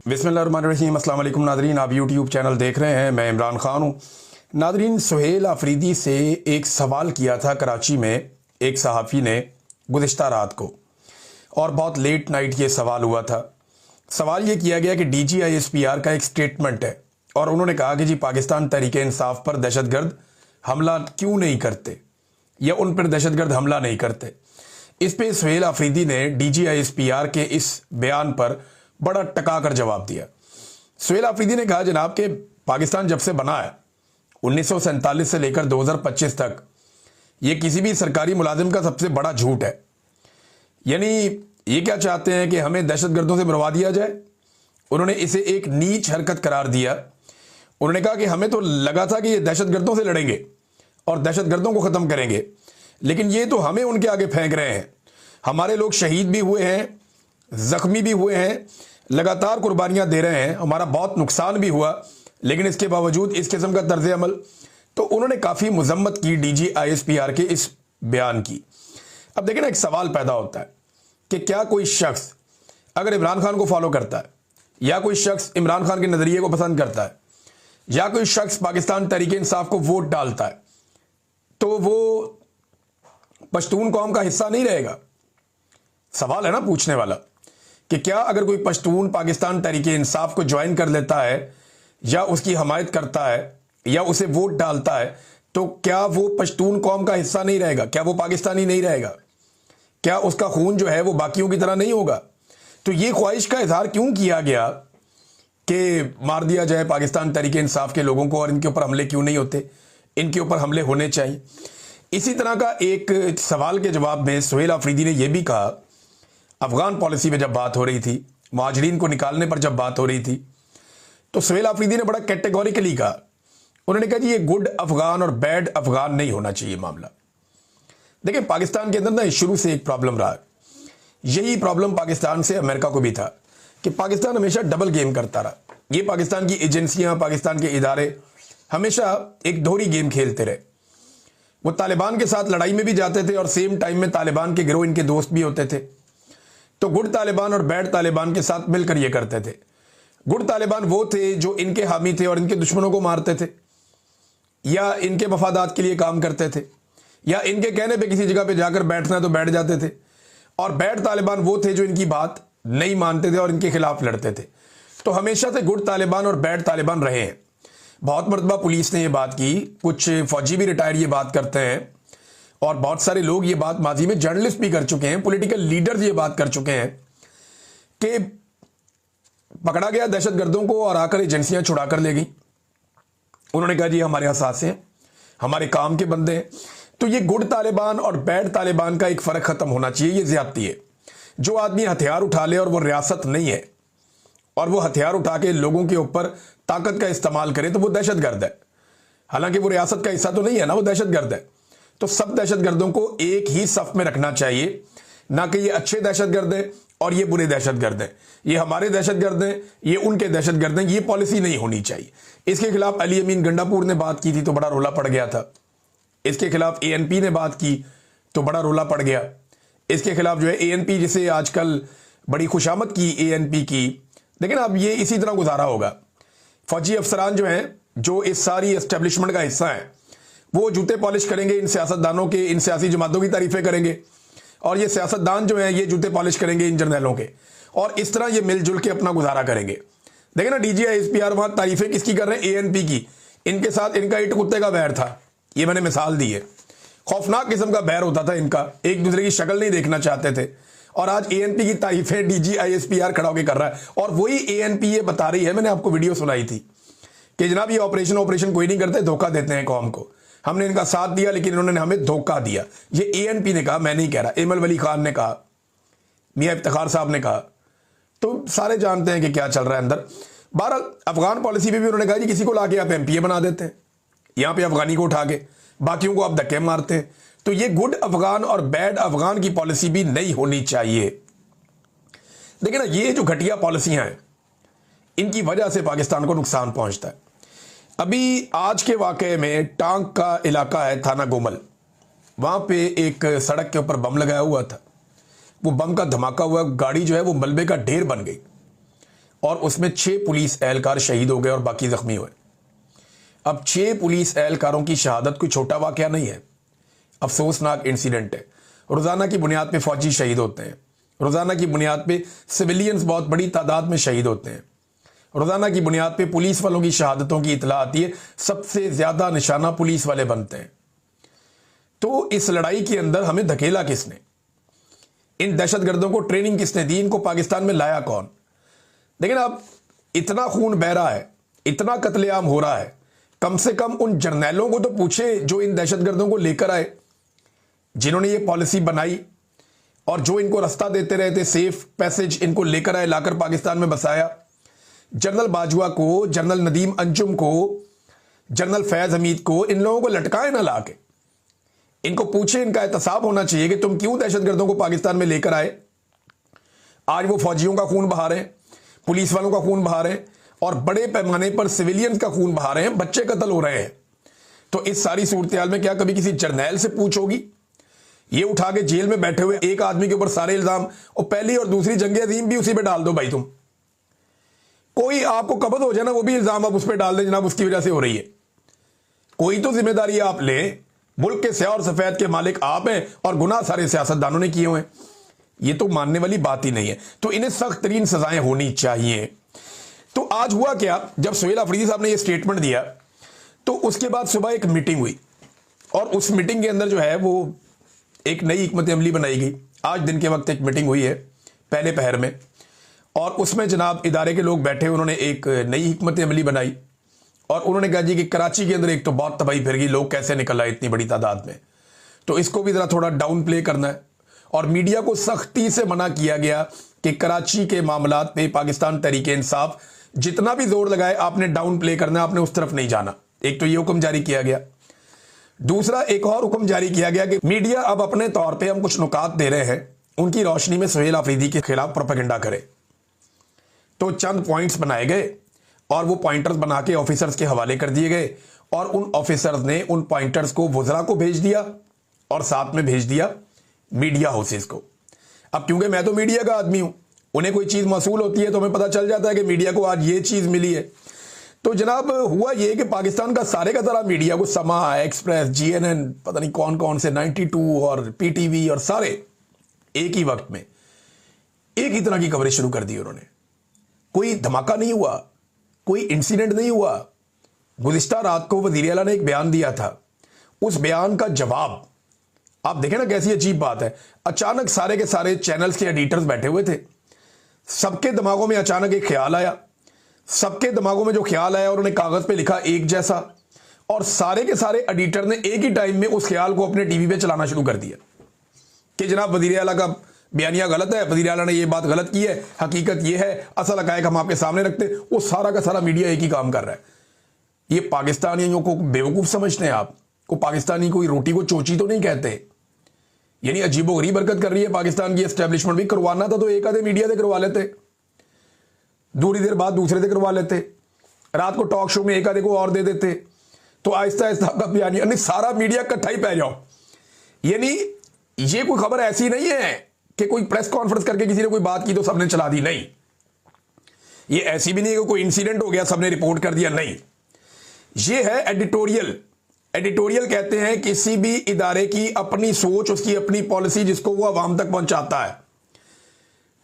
बिस्मिल्लाहिर्रहमानिर्रहीम। अस्सलाम वालेकुम नादरीन, आप यूट्यूब चैनल देख रहे हैं। मैं इमरान खान हूँ। नादरीन, सुहेल आफरीदी से एक सवाल किया था कराची में एक सहाफ़ी ने गुज़िश्ता रात को, और बहुत लेट नाइट ये सवाल हुआ था। सवाल ये किया गया कि DGISPR का एक स्टेटमेंट है और उन्होंने कहा कि जी पाकिस्तान तहरीक-ए-इंसाफ पर दहशतगर्द हमला क्यों नहीं करते या उन पर दहशतगर्द हमला नहीं करते। इस पे सुहेल आफरीदी ने DGISPR के इस बयान पर बड़ा टका कर जवाब दिया। सुहेल आफरीदी ने कहा, जनाब के पाकिस्तान जब से बना है 1947 से लेकर 2025 तक, ये किसी भी सरकारी मुलाजिम का सबसे बड़ा झूठ है। यानी ये क्या चाहते हैं कि हमें दहशतगर्दों से मरवा दिया जाए। उन्होंने इसे एक नीच हरकत करार दिया। उन्होंने कहा कि हमें तो लगा था कि ये दहशतगर्दों से लड़ेंगे और दहशतगर्दों को ख़त्म करेंगे, लेकिन ये तो हमें उनके आगे फेंक रहे हैं। हमारे लोग शहीद भी हुए हैं, जख्मी भी हुए हैं, लगातार कुर्बानियां दे रहे हैं, हमारा बहुत नुकसान भी हुआ, लेकिन इसके बावजूद इस किस्म का तर्ज अमल। तो उन्होंने काफ़ी मजम्मत की DGISPR के इस बयान की। अब देखें ना, एक सवाल पैदा होता है कि क्या कोई शख्स अगर इमरान खान को फॉलो करता है, या कोई शख्स इमरान खान के नज़रिए को पसंद करता है, या कोई शख्स पाकिस्तान तहरीक-ए-इंसाफ को वोट डालता है, तो वो पश्तून कौम का हिस्सा नहीं रहेगा। सवाल है ना पूछने वाला कि क्या अगर कोई पश्तून पाकिस्तान तहरीक-ए-इंसाफ को ज्वाइन कर लेता है या उसकी हमायत करता है या उसे वोट डालता है, तो क्या वो पश्तून कौम का हिस्सा नहीं रहेगा? क्या वो पाकिस्तानी नहीं रहेगा? क्या उसका खून जो है वो बाकियों की तरह नहीं होगा? तो ये ख्वाहिश का इजहार क्यों किया गया कि मार दिया जाए पाकिस्तान तहरीक-ए-इंसाफ के लोगों को, और इनके ऊपर हमले क्यों नहीं होते? इनके ऊपर हमले होने चाहिए। इसी तरह का एक सवाल के जवाब में सुहेल आफरीदी ने यह भी कहा, अफगान पॉलिसी में जब बात हो रही थी, मुहाजिरीन को निकालने पर जब बात हो रही थी, तो सुहेल आफरीदी ने बड़ा कैटेगोरिकली कहा। उन्होंने कहा जी ये गुड अफगान और बैड अफगान नहीं होना चाहिए मामला। देखिए, पाकिस्तान के अंदर ना शुरू से एक प्रॉब्लम रहा। यही प्रॉब्लम पाकिस्तान से अमेरिका को भी था कि पाकिस्तान हमेशा डबल गेम करता रहा। ये पाकिस्तान की एजेंसियां, पाकिस्तान के इदारे हमेशा एक दोहरी गेम खेलते रहे। वो तालिबान के साथ लड़ाई में भी जाते थे और सेम टाइम में तालिबान के गिरोह इनके दोस्त भी होते थे। तो गुड तालिबान और बैड तालिबान के साथ मिलकर ये करते थे। गुड तालिबान वो थे जो इनके हामी थे और इनके दुश्मनों को मारते थे, या इनके मफादात के लिए काम करते थे, या इनके कहने पे किसी जगह पे जाकर बैठना तो बैठ जाते थे। और बैड तालिबान वो थे जो इनकी बात नहीं मानते थे और इनके खिलाफ लड़ते थे। तो हमेशा से गुड तालिबान और बैड तालिबान रहे हैं। बहुत मरतबा पुलिस ने ये बात की, कुछ फौजी भी रिटायर ये बात करते हैं, और बहुत सारे लोग ये बात माजी में जर्नलिस्ट भी कर चुके हैं, पॉलिटिकल लीडर्स ये बात कर चुके हैं कि पकड़ा गया दहशतगर्दों को और आकर एजेंसियां छुड़ा कर ले गई। उन्होंने कहा जी हमारे असासे हैं, हमारे काम के बंदे हैं। तो ये गुड तालिबान और बैड तालिबान का एक फर्क खत्म होना चाहिए। ये ज्यादती है। जो आदमी हथियार उठा ले और वो रियासत नहीं है और वो हथियार उठा के लोगों के ऊपर ताकत का इस्तेमाल करे, तो वो दहशतगर्द है। हालांकि वो रियासत का हिस्सा तो नहीं है ना, वो दहशतगर्द है। तो सब दहशतगर्दों को एक ही सफ में रखना चाहिए, ना कि ये अच्छे दहशतगर्द हैं और ये बुरे दहशतगर्द हैं, ये हमारे दहशतगर्द हैं, ये उनके दहशतगर्द हैं। ये पॉलिसी नहीं होनी चाहिए। इसके खिलाफ अली अमीन गंडापुर ने बात की थी तो बड़ा रोला पड़ गया था। इसके खिलाफ ANP ने बात की तो बड़ा रोला पड़ गया। इसके खिलाफ जो है ANP, जिसे आजकल बड़ी खुशामद की ANP की, लेकिन अब ये इसी तरह गुजारा होगा। फौजी अफसरान जो हैं, जो इस सारी एस्टेब्लिशमेंट का हिस्सा हैं, वो जूते पॉलिश करेंगे इन सियासतदानों के, इन सियासी जमातों की तारीफें करेंगे, और ये सियासतदान जो हैं ये जूते पॉलिश करेंगे इन जर्नैलों के, और इस तरह ये मिलजुल के अपना गुजारा करेंगे। देखिए ना, DGISPR वहां तारीफें किसकी कर रहे हैं? ANP की। इनके साथ इनका इट कुत्ते का बैर था, ये मैंने मिसाल दी है। खौफनाक किस्म का बैर होता था इनका, एक दूसरे की शक्ल नहीं देखना चाहते थे, और आज ANP की तारीफें DGISPR खड़ा होकर कर रहा है। और वही ANP ये बता रही है, मैंने आपको वीडियो सुनाई थी कि जनाब ये ऑपरेशन कोई नहीं करते, धोखा देते हैं कौम को, हमने इनका साथ दिया लेकिन इन्होंने हमें धोखा दिया। ये ANP ने कहा, मैं नहीं कह रहा, एमल वली खान ने कहा, मियां इफ्तिखार साहब ने कहा। तो सारे जानते हैं कि क्या चल रहा है अंदर। 12 अफगान पॉलिसी में भी उन्होंने कहा जी किसी को लाके आप MPA बना देते हैं, यहां पे अफगानी को उठा के बाकियों को आप धक्के मारते हैं। तो ये गुड अफगान और बैड अफगान की पॉलिसी भी नहीं होनी चाहिए। देखिए ना, ये जो घटिया पॉलिसियां हैं, इनकी वजह से पाकिस्तान को नुकसान पहुंचता है। अभी आज के वाकये में टांग का इलाका है, थाना गोमल, वहां पे एक सड़क के ऊपर बम लगाया हुआ था। वो बम का धमाका हुआ, गाड़ी जो है वो मलबे का ढेर बन गई। और उसमें 6 पुलिस एहलकार शहीद हो गए और बाकी जख्मी हुए। अब 6 पुलिस एहलकारों की शहादत कोई छोटा वाकया नहीं है, अफसोसनाक इंसिडेंट है। रोजाना की बुनियाद पे फौजी शहीद होते हैं, रोजाना की बुनियाद पे सिविलियंस बहुत बड़ी तादाद में शहीद होते हैं, रोजाना की बुनियाद पे पुलिस वालों की शहादतों की इतला आती है, सबसे ज्यादा निशाना पुलिस वाले बनते हैं। तो इस लड़ाई के अंदर हमें धकेला किसने, इन दहशतगर्दों को ट्रेनिंग किसने दी, इनको पाकिस्तान में लाया कौन? लेकिन अब इतना खून बह रहा है, इतना कत्लेआम हो रहा है, कम से कम उन जर्नैलों को तो पूछे जो इन दहशतगर्दों को लेकर आए, जिन्होंने ये पॉलिसी बनाई और जो इनको रास्ता देते रहे थे, सेफ पैसेज इनको लेकर आए, लाकर पाकिस्तान में बसाया। जनरल बाजवा को, जनरल नदीम अंजुम को, जनरल फैज हमीद को, इन लोगों को लटकाए ना लाके, इनको पूछे, इनका एहतसाब होना चाहिए कि तुम क्यों दहशतगर्दों को पाकिस्तान में लेकर आए। आज वो फौजियों का खून बहा रहे हैं, पुलिस वालों का खून बहा रहे हैं और बड़े पैमाने पर सिविलियंस का खून बहा रहे हैं, बच्चे कत्ल हो रहे हैं। तो इस सारी सूरत हाल में क्या कभी किसी जर्नैल से पूछ होगी? ये उठा के जेल में बैठे हुए एक आदमी के ऊपर सारे इल्जाम, और पहली और दूसरी जंग अजीम भी उसी पे डाल दो भाई। तुम कोई आपको कब्ज हो जाए ना, वो भी इल्जाम आप उस पर डाल दें, जनाब उसकी वजह से हो रही है। कोई तो जिम्मेदारी आप लें, मुल्क के स्याह और सफेद के मालिक आप हैं और गुनाह सारे सियासतदानों ने किए हुए हैं। ये तो मानने वाली बात ही नहीं है। तो इन्हें सख्त तरीन सजाएं होनी चाहिए। तो आज हुआ क्या, जब सुहेल अफरीदी साहब ने ये स्टेटमेंट दिया तो उसके बाद सुबह एक मीटिंग हुई और उस मीटिंग के अंदर जो है वो एक नई हिकमत अमली बनाई गई। आज दिन के वक्त एक मीटिंग हुई है पहले पहर में, और उसमें जनाब इदारे के लोग बैठे, उन्होंने एक नई हिकमत अमली बनाई और उन्होंने कहा जी कि कराची के अंदर एक तो बहुत तबाही फिर गई, लोग कैसे निकल आए इतनी बड़ी तादाद में, तो इसको भी ज़रा थोड़ा डाउन प्ले करना है। और मीडिया को सख्ती से मना किया गया कि कराची के मामलात पे पाकिस्तान तहरीक इंसाफ जितना भी जोर लगाए आपने डाउन प्ले करना, आपने उस तरफ नहीं जाना। एक तो ये हुक्म जारी किया गया। दूसरा एक और हुक्म जारी किया गया कि मीडिया अब अपने तौर पे हम कुछ नुकात दे रहे हैं, उनकी रोशनी में सुहेल अफरीदी के खिलाफ प्रोपेगेंडा करे। तो चंद पॉइंट्स बनाए गए और वो पॉइंटर्स बना के ऑफिसर्स के हवाले कर दिए गए और उन ऑफिसर्स ने उन पॉइंटर्स को वज़रा को भेज दिया और साथ में भेज दिया मीडिया हाउसेस को। अब क्योंकि मैं तो मीडिया का आदमी हूं, उन्हें कोई चीज़ मौसूल होती है तो हमें पता चल जाता है कि मीडिया को आज ये चीज़ मिली है। तो जनाब हुआ ये कि पाकिस्तान का सारे का सारा मीडिया को, समा, एक्सप्रेस, GNN, पता नहीं कौन कौन से 92 और PTV और सारे एक ही वक्त में एक ही तरह की कवरेज शुरू कर दी उन्होंने। कोई धमाका नहीं हुआ, कोई इंसिडेंट नहीं हुआ। गुज़िश्ता रात को वज़ीर आला ने एक बयान दिया था, उस बयान का जवाब आप देखें ना, कैसी अजीब बात है। अचानक सारे के सारे चैनल्स के एडिटर्स बैठे हुए थे, सबके दिमागों में अचानक एक ख्याल आया, सबके दिमागों में जो ख्याल आया उन्होंने कागज पे लिखा एक जैसा, और सारे के सारे एडिटर ने एक ही टाइम में उस ख्याल को अपने टीवी पे चलाना शुरू कर दिया कि जनाब वज़ीर आला का बयानिया गलत है, वज़ीर आला ने ये बात गलत की है, हकीकत ये है, असल हक़ाइक़ हम आपके सामने रखते। वो सारा का सारा मीडिया एक ही काम कर रहा है। ये पाकिस्तानियों को बेवकूफ़ समझते हैं आप? को पाकिस्तानी कोई रोटी को चोची तो नहीं कहते। यानी अजीबोगरीब हरकत कर रही है पाकिस्तान की एस्टेब्लिशमेंट भी। करवाना था तो एक आधे मीडिया से करवा लेते, दूरी देर बाद दूसरे से करवा लेते, रात को टॉक शो में एक आधे को और दे देते, तो आहिस्ता आहिस्ता का बयानिया नहीं, सारा मीडिया इकट्ठा ही पै जाओ। यानी ये कोई खबर ऐसी नहीं है कि कोई प्रेस कॉन्फ्रेंस करके किसी ने कोई बात की तो सबने चला दी, नहीं। ये ऐसी भी नहीं है कि कोई इंसिडेंट हो गया सबने रिपोर्ट कर दिया, नहीं। ये है एडिटोरियल। एडिटोरियल कहते हैं किसी भी इदारे की अपनी सोच, उसकी अपनी पॉलिसी, जिसको वो अवाम तक पहुंचाता है।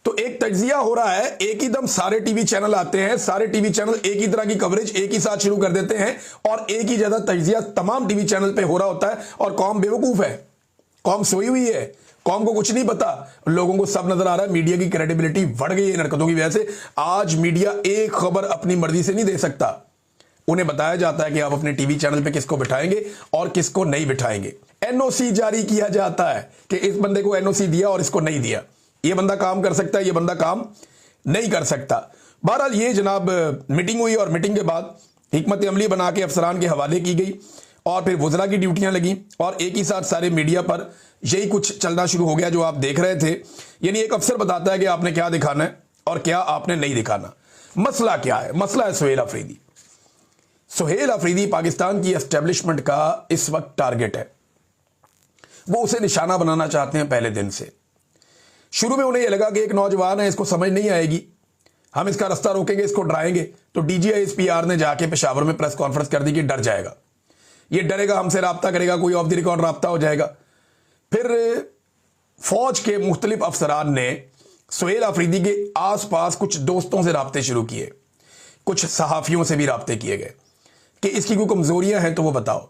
तो एक तज्जिया हो रहा है, एक ही दम सारे टीवी चैनल आते हैं, सारे टीवी चैनल एक ही तरह की कवरेज एक ही साथ शुरू कर देते हैं और एक ही ज्यादा तज्जिया तमाम टीवी चैनल पे हो रहा होता है। और कौम बेवकूफ है, कौम सोई हुई है, कौम को कुछ नहीं पता, लोगों को सब नजर आ रहा है। मीडिया की क्रेडिबिलिटी बढ़ गई है इन हरकतों की वजह से। आज मीडिया एक खबर अपनी मर्जी से नहीं दे सकता, उन्हें बताया जाता है कि आप अपने टीवी चैनल पे किसको बिठाएंगे और किसको नहीं बिठाएंगे। NOC जारी किया जाता है कि इस बंदे को NOC दिया और इसको नहीं दिया, ये बंदा काम कर सकता है, ये बंदा काम नहीं कर सकता। बहरहाल ये जनाब मीटिंग हुई और मीटिंग के बाद हिकमत अमली बना के अफसरान के हवाले की गई और फिर वज़रा की ड्यूटियां लगी और एक ही साथ सारे मीडिया पर यही कुछ चलना शुरू हो गया जो आप देख रहे थे। यानी एक अफसर बताता है कि आपने क्या दिखाना है और क्या आपने नहीं दिखाना। मसला क्या है? मसला है सुहेल अफरीदी। सुहेल अफरीदी पाकिस्तान की एस्टेब्लिशमेंट का इस वक्त टारगेट है। वो उसे निशाना बनाना चाहते हैं पहले दिन से। शुरू में उन्हें यह लगा कि एक नौजवान है, इसको समझ नहीं आएगी, हम इसका रास्ता रोकेंगे, इसको डराएंगे। तो DGISPR ने जाके पेशावर में प्रेस कॉन्फ्रेंस कर दी कि डर जाएगा, ये डरेगा, हमसे राब्ता करेगा, कोई ऑफ द रिकॉर्ड राब्ता हो जाएगा। फिर फौज के मुख्तलिफ अफसरान ने सुहेल अफरीदी के आसपास कुछ दोस्तों से राब्ते शुरू किए, कुछ सहाफ़ियों से भी राब्ते किए गए कि इसकी कोई कमजोरियां हैं तो वो बताओ,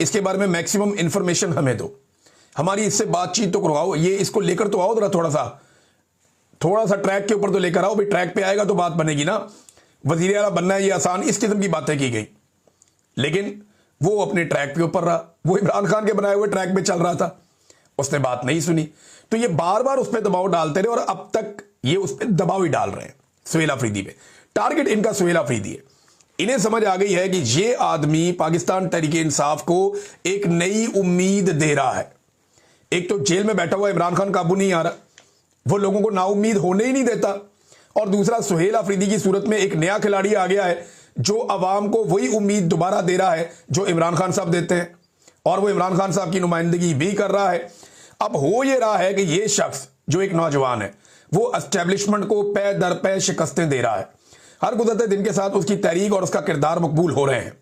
इसके बारे में मैक्सिमम इंफॉर्मेशन हमें दो, हमारी इससे बातचीत तो करवाओ, ये इसको लेकर तो आओ, थोड़ा सा ट्रैक के ऊपर तो लेकर आओ भाई, ट्रैक पे आएगा तो बात बनेगी ना, वजीर आला बनना है ये आसान, इस किस्म की बातें की गई। लेकिन वो अपने ट्रैक के ऊपर रहा, वो इमरान खान के बनाए हुए ट्रैक पे चल रहा था, उसने बात नहीं सुनी। तो ये बार बार उस पर दबाव डालते रहे और अब तक ये उस पर दबाव ही डाल रहे हैं सुहेल अफरीदी पे। टारगेट इनका सुहेल अफरीदी है। इन्हें समझ आ गई है कि ये आदमी पाकिस्तान तहरीक इंसाफ को एक नई उम्मीद दे रहा है। एक तो जेल में बैठा हुआ इमरान खान काबू नहीं आ रहा, वो लोगों को नाउम्मीद होने ही नहीं देता, और दूसरा सुहेल अफरीदी की सूरत में एक नया खिलाड़ी आ गया है जो अवाम को वही उम्मीद दोबारा दे रहा है जो इमरान खान साहब देते हैं, और वो इमरान खान साहब की नुमाइंदगी भी कर रहा है। अब हो ये रहा है कि ये शख्स जो एक नौजवान है वो एस्टेब्लिशमेंट को पै दर पै शिकस्तें दे रहा है, हर गुजरते दिन के साथ उसकी तहरीक और उसका किरदार मकबूल हो रहे हैं।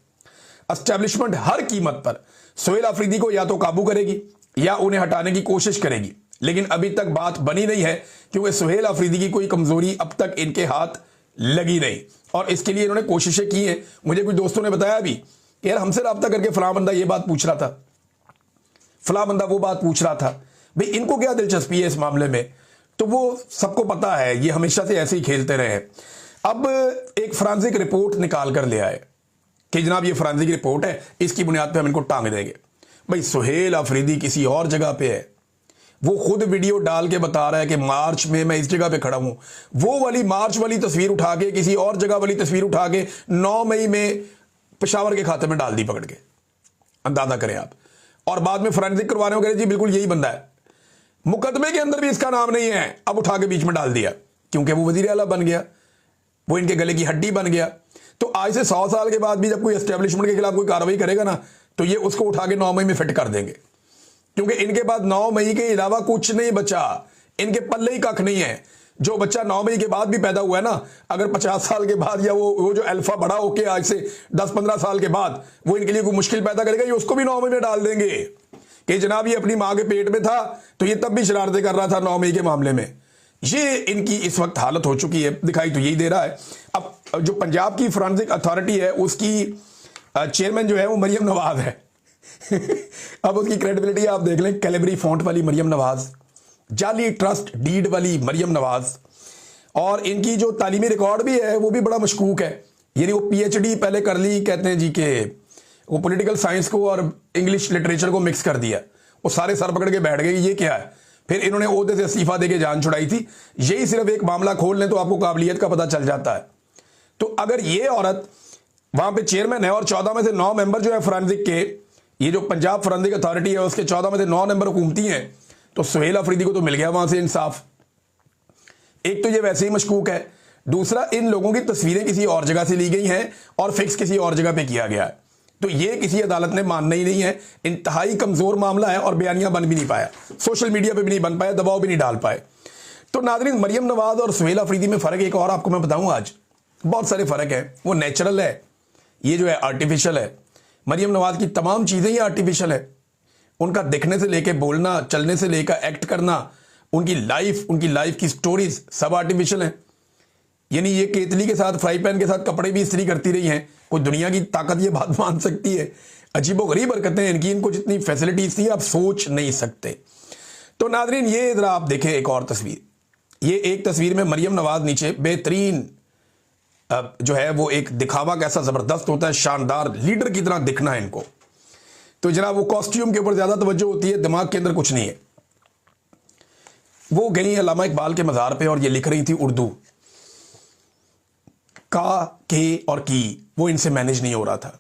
एस्टेब्लिशमेंट हर कीमत पर सुहेल अफरीदी को या तो काबू करेगी या उन्हें हटाने की कोशिश करेगी, लेकिन अभी तक बात बनी नहीं है क्योंकि सुहेल अफरीदी की कोई कमजोरी अब तक इनके हाथ लगी नहीं, और इसके लिए इन्होंने कोशिशें की हैं। मुझे कुछ दोस्तों ने बताया भी कि यार हमसे रब्ता करके फलां बंदा ये बात पूछ रहा था, फलां बंदा वो बात पूछ रहा था, भाई इनको क्या दिलचस्पी है इस मामले में। तो वो सबको पता है, ये हमेशा से ऐसे ही खेलते रहे हैं। अब एक फॉरेंसिक रिपोर्ट निकाल कर ले आए कि जनाब ये फॉरेंसिक रिपोर्ट है, इसकी बुनियाद पे हम इनको टांग देंगे। भाई सुहेल अफरीदी किसी और जगह पे है, वो खुद वीडियो डाल के बता रहा है कि मार्च में मैं इस जगह पे खड़ा हूं, वो वाली मार्च वाली तस्वीर उठा के किसी और जगह वाली तस्वीर उठा के 9 मई में पेशावर के खाते में डाल दी पकड़ के, अंदाजा करें आप। और बाद में फॉरेंसिक करवाने वगैरह, जी बिल्कुल यही बंदा है, मुकदमे के अंदर भी इसका नाम नहीं है, अब उठा के बीच में डाल दिया क्योंकि वो वजीर आला बन गया, वो इनके गले की हड्डी बन गया। तो आज से 100 साल के बाद भी जब कोई एस्टेब्लिशमेंट के खिलाफ कोई कार्रवाई करेगा ना, तो ये उसको उठा के 9 मई में फिट कर देंगे, क्योंकि इनके बाद 9 मई के अलावा कुछ नहीं बचा, इनके पल्ले ही कख नहीं है। जो बच्चा 9 मई के बाद भी पैदा हुआ है ना, अगर 50 साल के बाद या वो जो अल्फा बड़ा होके आज से 10-15 साल के बाद वो इनके लिए कोई मुश्किल पैदा करेगा, ये उसको भी 9 मई में डाल देंगे कि जनाब ये अपनी मां के पेट में था तो ये तब भी शरारतें कर रहा था 9 मई के मामले में। ये इनकी इस वक्त हालत हो चुकी है, दिखाई तो यही दे रहा है। अब जो पंजाब की फॉरेंसिक अथॉरिटी है उसकी चेयरमैन जो है वो मरियम नवाज है। अब उसकी क्रेडिबिलिटी आप देख लें, कैलिबरी फॉन्ट वाली मरियम नवाज, जाली ट्रस्ट डीड वाली मरियम नवाज, और इनकी जो तालीमी रिकॉर्ड भी है वो भी बड़ा मशकूक है। यानी वो PhD पहले कर ली, कहते हैं जी के वो पॉलिटिकल साइंस को और इंग्लिश लिटरेचर को मिक्स कर दिया, वो सारे सर पकड़ के बैठ गए ये क्या है। फिर इन्होंने ओहदे से इस्तीफा देके जान छुड़ाई थी। यही सिर्फ एक मामला खोल लें तो आपको काबिलियत का पता चल जाता है। तो अगर ये औरत वहां पे चेयरमैन है और 14 में से 9 मेंबर जो है फॉरेंसिक के, ये जो पंजाब फॉरेंसिक अथॉरिटी है उसके 14 में से 9 मेंबर हुकूमती हैं, तो सुहेल अफरीदी को तो मिल गया वहां से इंसाफ। एक तो ये वैसे ही मशकूक है, दूसरा इन लोगों की तस्वीरें किसी और जगह से ली गई हैं और फिक्स किसी और जगह पे किया गया है, तो ये किसी अदालत ने मानना ही नहीं है। इंतहाई कमजोर मामला है और बयानिया बन भी नहीं पाया, सोशल मीडिया पे भी नहीं बन पाया, दबाव भी नहीं डाल पाए। तो नाज़रीन, मरियम नवाज और सुहेल अफरीदी में फ़र्क एक और आपको मैं बताऊं, आज बहुत सारे फ़र्क है। वो नेचुरल है, ये जो है आर्टिफिशियल है। मरियम नवाज की तमाम चीज़ें ही आर्टिफिशियल है, उनका दिखने से लेके बोलना, चलने से लेकर एक्ट करना, उनकी लाइफ की स्टोरीज सब आर्टिफिशियल है। यानी ये केतली के साथ, फ्राई पैन के साथ कपड़े भी इस्त्री करती रही हैं। कोई दुनिया की ताकत ये बात मान सकती है? अजीबोगरीब हरकतें हैं इनकी, इनको जितनी फैसिलिटीज थी आप सोच नहीं सकते। तो नाजरीन, ये जरा आप देखें एक और तस्वीर। ये एक तस्वीर में मरियम नवाज नीचे बेहतरीन जो है वो एक दिखावा कैसा जबरदस्त होता है, शानदार लीडर की तरह दिखना है इनको। तो जनाब वो कॉस्ट्यूम के ऊपर ज्यादा तवज्जो होती है, दिमाग के अंदर कुछ नहीं है। वो गई अल्लामा इकबाल के मज़ार पे और ये लिख रही थी उर्दू, का, के और की, वो इनसे मैनेज नहीं हो रहा था।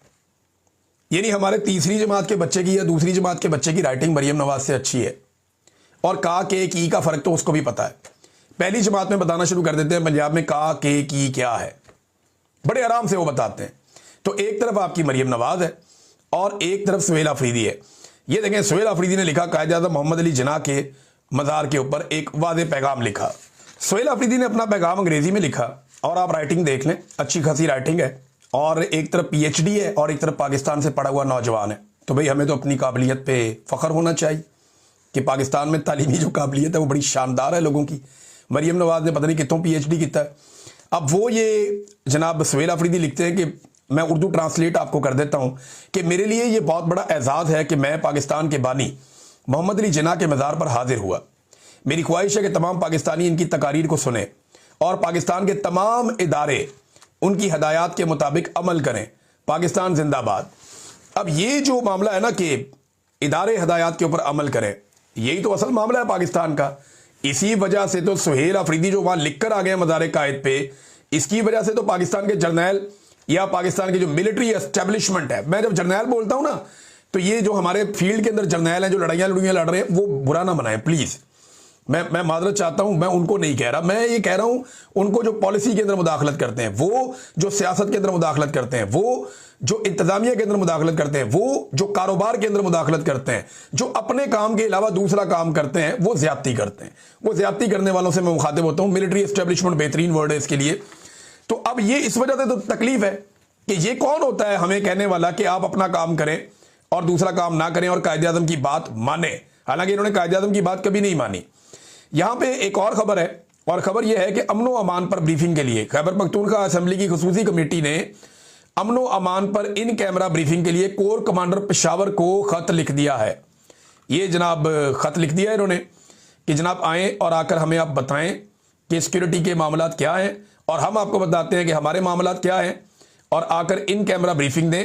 यानी हमारे तीसरी जमात के बच्चे की या दूसरी जमात के बच्चे की राइटिंग मरियम नवाज से अच्छी है, और का, के, की का फर्क तो उसको भी पता है। पहली जमात में बताना शुरू कर देते हैं पंजाब में का, के, की क्या है, बड़े आराम से वो बताते हैं। तो एक तरफ आपकी मरियम नवाज है और एक तरफ सुहेल अफरीदी है। ये देखें, सुहेल अफरीदी ने लिखा कायद-ए-आज़म मोहम्मद अली जिन्ना के मज़ार के ऊपर एक वादे पैगाम लिखा। सुहेल अफरीदी ने अपना पैगाम अंग्रेजी में लिखा और आप राइटिंग देख लें, अच्छी खासी राइटिंग है, और एक तरफ पीएचडी है और एक तरफ पाकिस्तान से पढ़ा हुआ नौजवान है। तो भाई हमें तो अपनी काबिलियत पे फ़ख्र होना चाहिए कि पाकिस्तान में तालीमी जो काबिलियत है वो बड़ी शानदार है लोगों की। मरीम नवाज़ ने पता नहीं कितों पीएचडी किया है। अब वो ये जनाब सुहेल अफरीदी लिखते हैं कि मैं उर्दू ट्रांसलेट आपको कर देता हूँ कि मेरे लिए ये बहुत बड़ा एजाज़ है कि मैं पाकिस्तान के बानी मोहम्मद अली जिन्ना के मज़ार पर हाजिर हुआ। मेरी ख्वाहिश है कि तमाम पाकिस्तानी इनकी तकारीर को सुने और पाकिस्तान के तमाम इदारे उनकी हदायत के मुताबिक अमल करें। पाकिस्तान जिंदाबाद। अब ये जो मामला है ना कि इदारे हदायत के ऊपर अमल करें, यही तो असल मामला है पाकिस्तान का। इसी वजह से तो सुहेल अफरीदी जो वहां लिखकर आ गए मज़ार कायद पे, इसकी वजह से तो पाकिस्तान के जर्नैल या पाकिस्तान की जो मिलिट्री एस्टेब्लिशमेंट है, मैं जब जर्नैल बोलता हूं ना तो ये जो हमारे फील्ड के अंदर जर्नैल हैं जो लड़ाइयां लड़ रहे हैं, वो बुरा ना बनाएं प्लीज़। मैं माजरत चाहता हूं, मैं उनको नहीं कह रहा, मैं ये कह रहा हूं उनको जो पॉलिसी के अंदर मुदाखलत करते हैं, वो जो सियासत के अंदर मुदाखलत करते हैं, वो जो इंतजामिया के अंदर मुदाखलत करते हैं, वो जो कारोबार के अंदर मुदाखलत करते हैं, जो अपने काम के अलावा दूसरा काम करते हैं, वो ज्यादती करते हैं। वो ज्यादती करने वालों से मैं मुखातिब होता हूं। मिलिट्री एस्टेब्लिशमेंट बेहतरीन वर्ड है इसके लिए। तो अब ये इस वजह से तो तकलीफ है कि ये कौन होता है हमें कहने वाला कि आप अपना काम करें और दूसरा काम ना करें और कायदे आज़म की बात माने। हालांकि इन्होंने कायदे आज़म की बात कभी नहीं मानी। यहां पे एक और खबर है, और खबर यह है कि अमनो अमान पर ब्रीफिंग के लिए खैबर पख्तूनख्वा असेंबली की खुसूसी कमेटी ने अमनो अमान पर इन कैमरा ब्रीफिंग के लिए कोर कमांडर पेशावर को खत लिख दिया है। ये जनाब खत लिख दिया है इन्होंने कि जनाब आएँ और आकर हमें आप बताएं कि सिक्योरिटी के मामला क्या हैं, और हम आपको बताते हैं कि हमारे मामला क्या हैं, और आकर इन कैमरा ब्रीफिंग दें।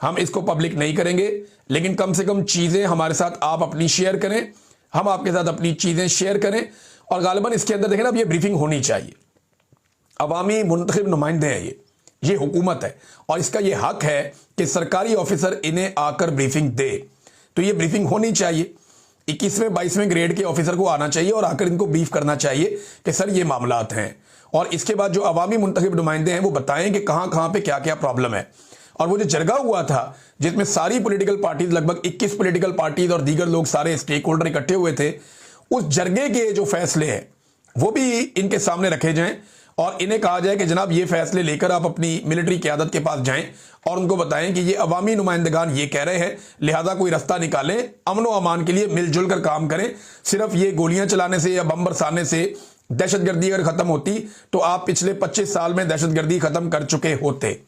हम इसको पब्लिक नहीं करेंगे, लेकिन कम से कम चीज़ें हमारे साथ आप अपनी शेयर करें, हम आपके साथ अपनी चीज़ें शेयर करें। और गालिबन इसके अंदर देखें ना, अब ये ब्रीफिंग होनी चाहिए। अवामी मुंतखब नुमाइंदे हैं ये हुकूमत है, और इसका ये हक है कि सरकारी ऑफिसर इन्हें आकर ब्रीफिंग दे। तो ये ब्रीफिंग होनी चाहिए। 21वें 22वें ग्रेड के ऑफिसर को आना चाहिए और आकर इनको ब्रीफ करना चाहिए कि सर ये मामलात हैं, और इसके बाद जो अवामी मुंतखब नुमाइंदे हैं वो बताएं कि कहां कहां पे क्या क्या प्रॉब्लम है। और वो जो जरगा हुआ था जिसमें सारी पॉलिटिकल पार्टीज, लगभग 21 पॉलिटिकल पार्टीज और दीगर लोग, सारे स्टेक होल्डर इकट्ठे हुए थे, उस जरगे के जो फैसले हैं वो भी इनके सामने रखे जाएं और इन्हें कहा जाए कि जनाब ये फैसले लेकर आप अपनी मिलिट्री क़यादत के पास जाएं और उनको बताएं कि ये अवामी नुमाइंदगान ये कह रहे हैं, लिहाजा कोई रास्ता निकालें, अमन व अमान के लिए मिलजुल कर काम करें। सिर्फ ये गोलियां चलाने से या बम बरसाने से दहशतगर्दी अगर खत्म होती तो आप पिछले 25 साल में दहशतगर्दी खत्म कर चुके होते।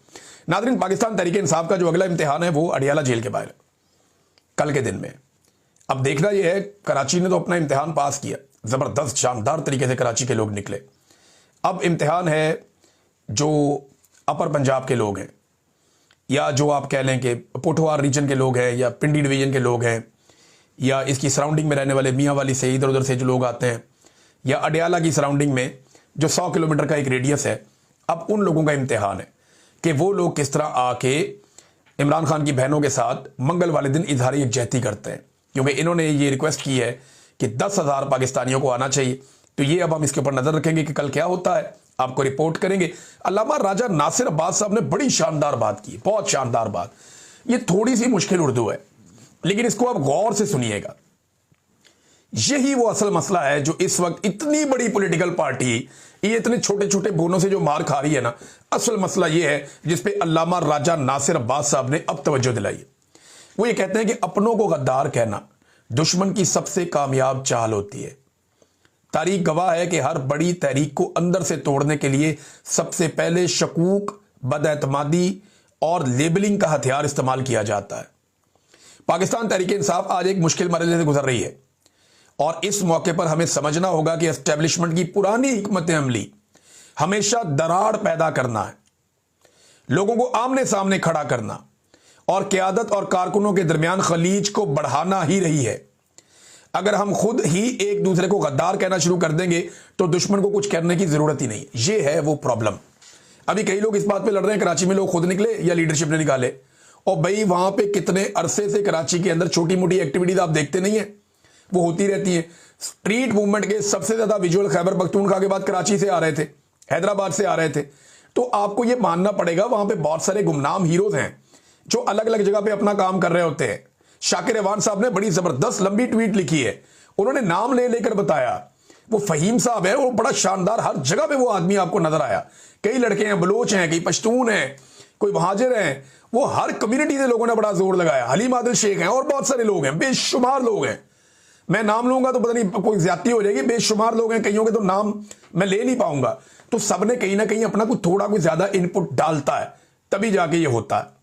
नाज़रीन, पाकिस्तान तहरीक इंसाफ का जो अगला इम्तिहान है वो अडियाला जेल के बाहर कल के दिन में। अब देखना यह है, कराची ने तो अपना इम्तिहान पास किया, ज़बरदस्त शानदार तरीके से कराची के लोग निकले। अब इम्तिहान है जो अपर पंजाब के लोग हैं, या जो आप कह लें कि पोठवार रीजन के लोग हैं, या पिंडी डिवीजन के लोग हैं, या इसकी सराउंडिंग में रहने वाले मियाँ वाली से इधर उधर से जो लोग आते हैं, या अडियाला की सराउंडिंग में जो 100 किलोमीटर का एक रेडियस है। अब उन लोगों का इम्तिहान है कि वो लोग किस तरह आके इमरान खान की बहनों के साथ मंगल वाले दिन इजहार यकजहती करते हैं, क्योंकि इन्होंने ये रिक्वेस्ट की है कि 10,000 पाकिस्तानियों को आना चाहिए। तो ये अब हम इसके ऊपर नजर रखेंगे कि कल क्या होता है, आपको रिपोर्ट करेंगे। अल्लामा राजा नासिर अब्बास साहब ने बड़ी शानदार बात की, बहुत शानदार बात। ये थोड़ी सी मुश्किल उर्दू है, लेकिन इसको आप गौर से सुनिएगा। यही वो असल मसला है जो इस वक्त इतनी बड़ी पॉलिटिकल पार्टी ये इतने छोटे छोटे बोनों से जो मार खा रही है ना, असल मसला ये है जिसपे अल्लामा राजा नासिर अब्बास साहब ने अब तवज्जो दिलाई। वो ये कहते हैं कि अपनों को गद्दार कहना दुश्मन की सबसे कामयाब चाल होती है। तारीख गवाह है कि हर बड़ी तहरीक को अंदर से तोड़ने के लिए सबसे पहले शकूक, बदएतमादी और लेबलिंग का हथियार इस्तेमाल किया जाता है। पाकिस्तान तहरीक इंसाफ आज एक मुश्किल मरहले से गुजर रही है, और इस मौके पर हमें समझना होगा कि एस्टेब्लिशमेंट की पुरानी हिकमत अमली हमेशा दरार पैदा करना है, लोगों को आमने सामने खड़ा करना और क़यादत और कारकुनों के दरमियान खलीज को बढ़ाना ही रही है। अगर हम खुद ही एक दूसरे को गद्दार कहना शुरू कर देंगे तो दुश्मन को कुछ करने की जरूरत ही नहीं। ये है वो प्रॉब्लम। अभी कई लोग इस बात पे लड़ रहे हैं कराची में लोग खुद निकले या लीडरशिप ने निकाले। और भाई वहां पे कितने अरसे से कराची के अंदर छोटी मोटी एक्टिविटीज आप देखते नहीं है, वो होती रहती है। स्ट्रीट मूवमेंट के सबसे ज्यादा विजुअल खैबर पख्तूनख्वा के बाद कराची से आ रहे थे, हैदराबाद से आ रहे थे। तो आपको यह मानना पड़ेगा वहां पे बहुत सारे गुमनाम हीरोज हैं जो अलग अलग जगह पे अपना काम कर रहे होते हैं। शाकिर रवान साहब ने बड़ी जबरदस्त लंबी ट्वीट लिखी है, उन्होंने नाम ले लेकर बताया। वो फहीम साहब है, वो बड़ा शानदार, हर जगह पे वो आदमी आपको नजर आया। कई लड़के हैं, बलोच हैं, कई पश्तून हैं, कोई महाजिर हैं, वो हर कम्युनिटी से लोगों ने बड़ा जोर लगाया। हलीम आदिल शेख हैं और बहुत सारे लोग हैं, बेशुमार लोग हैं। मैं नाम लूंगा तो पता नहीं कोई ज्यादती हो जाएगी। बेशुमार लोग हैं, कईयों के तो नाम मैं ले नहीं पाऊंगा। तो सबने कहीं ना कहीं अपना कुछ थोड़ा कुछ ज्यादा इनपुट डालता है, तभी जाके ये होता है।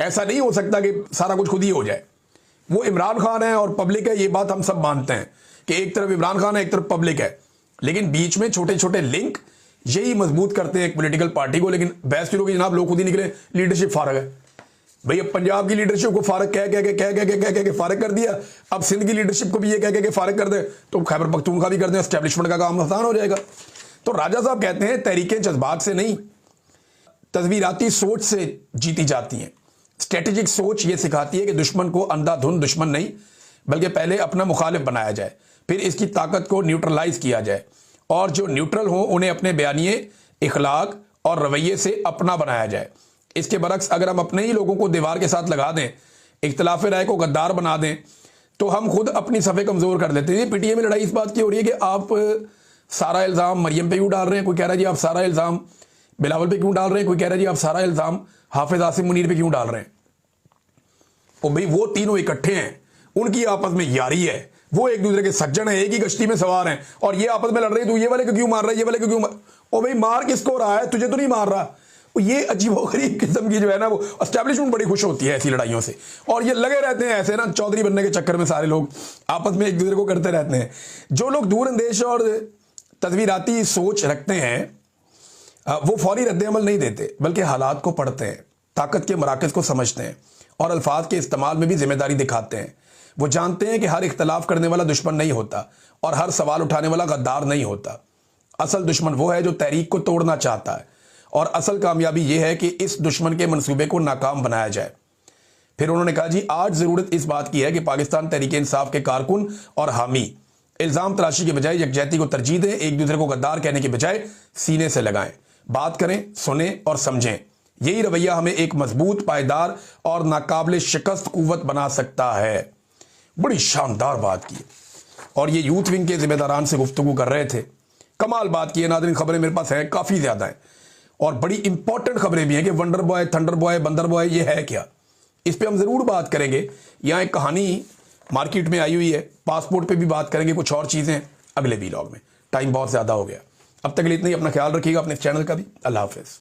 ऐसा नहीं हो सकता कि सारा कुछ खुद ही हो जाए। वो इमरान खान है और पब्लिक है, ये बात हम सब मानते हैं कि एक तरफ इमरान खान है, एक तरफ पब्लिक है, लेकिन बीच में छोटे छोटे लिंक यही मजबूत करते हैं एक पॉलिटिकल पार्टी को। लेकिन बहस शुरू की जनाब, लोग खुद ही निकले लीडरशिप फारग है। भाई अब पंजाब की लीडरशिप को फारग कह के फारग कर दिया, अब सिंध की लीडरशिप को भी ये कह के फारग कर दे, तो खैबर पख्तूनख्वा भी कर दे, एस्टेब्लिशमेंट का काम आसान हो जाएगा। तो राजा साहब कहते हैं तहरीकें जज्बात से नहीं, तस्वीराती सोच से जीती जाती हैं। स्ट्रेटेजिक सोच ये सिखाती है कि दुश्मन को अंधाधुंध दुश्मन नहीं, बल्कि पहले अपना मुखालिफ बनाया जाए, फिर इसकी ताकत को न्यूट्रलाइज किया जाए, और जो न्यूट्रल हो उन्हें अपने बयानिए, इखलाक और रवैये से अपना बनाया जाए। इसके बरक्स अगर हम अपने ही लोगों को दीवार के साथ लगा दें, इख्तिलाफ राय को गद्दार बना दें, तो हम खुद अपनी सफ़े कमज़ोर कर देते हैं। पीटीए में लड़ाई इस बात की हो रही है कि आप सारा इल्ज़ाम मरियम पे क्यों डाल रहे हैं, कोई कह रहा है जी आप सारा इल्ज़ाम बिलावल पे क्यों डाल रहे हैं, कोई कह रहा है जी आप सारा इल्ज़ाम हाफिज आसिम मुनीर पे क्यों डाल रहे हैं। और भाई वो तीनों इकट्ठे हैं, उनकी आपस में यारी है, वो एक दूसरे के सज्जन है, एक ही कश्ती में सवार हैं, और ये आपस में लड़ रहे हैं, तू ये वाले को क्यों मार रहा है, ये वाले को क्यों मार, ओ भाई मार किसको रहा है, तुझे तो नहीं मार रहा। ये अजीबोगरीब किस्म की जो है ना, वो एस्टैब्लिशमेंट बड़ी खुश होती है ऐसी लड़ाइयों से, और ये लगे रहते हैं ऐसे ना चौधरी बनने के चक्कर में, सारे लोग आपस में एक दूसरे को करते रहते हैं। जो लोग दूर अंदेश और तस्वीराती सोच रखते हैं वो फौरी रद्द-ए-अमल नहीं देते, बल्कि हालात को पढ़ते हैं, ताकत के मराकज़ को समझते हैं और अल्फाज के इस्तेमाल में भी जिम्मेदारी दिखाते हैं। वो जानते हैं कि हर इख्तलाफ करने वाला दुश्मन नहीं होता और हर सवाल उठाने वाला गद्दार नहीं होता। असल दुश्मन वो है जो तहरीक को तोड़ना चाहता है, और असल कामयाबी यह है कि इस दुश्मन के मंसूबे को नाकाम बनाया जाए। फिर उन्होंने कहा जी आज ज़रूरत इस बात की है कि पाकिस्तान तहरीक इंसाफ के कारकुन और हामी इल्ज़ाम तलाशी के बजाय यकजहती को तरजीह दें, एक दूसरे को गद्दार कहने के बजाय सीने से लगाएं, बात करें, सुने और समझें। यही रवैया हमें एक मजबूत, पायदार और नाकाबिल शिकस्त कुव्वत बना सकता है। बड़ी शानदार बात की, और ये यूथ विंग के जिम्मेदारान से गुफ्तगू कर रहे थे। कमाल बात की है नाज़रीन, खबरें मेरे पास हैं, काफ़ी ज़्यादा हैं, और बड़ी इंपॉर्टेंट खबरें भी हैं कि वंडर बॉय, थंडर बॉय, बंदर बॉय ये है क्या, इस पर हम ज़रूर बात करेंगे। यहाँ एक कहानी मार्केट में आई हुई है, पासपोर्ट पे भी बात करेंगे, कुछ और चीज़ें अगले वीलॉग में। टाइम बहुत ज़्यादा हो गया, अब तक के लिए इतना ही। अपना ख्याल रखिएगा, अपने चैनल का भी। अल्लाह हाफिज़।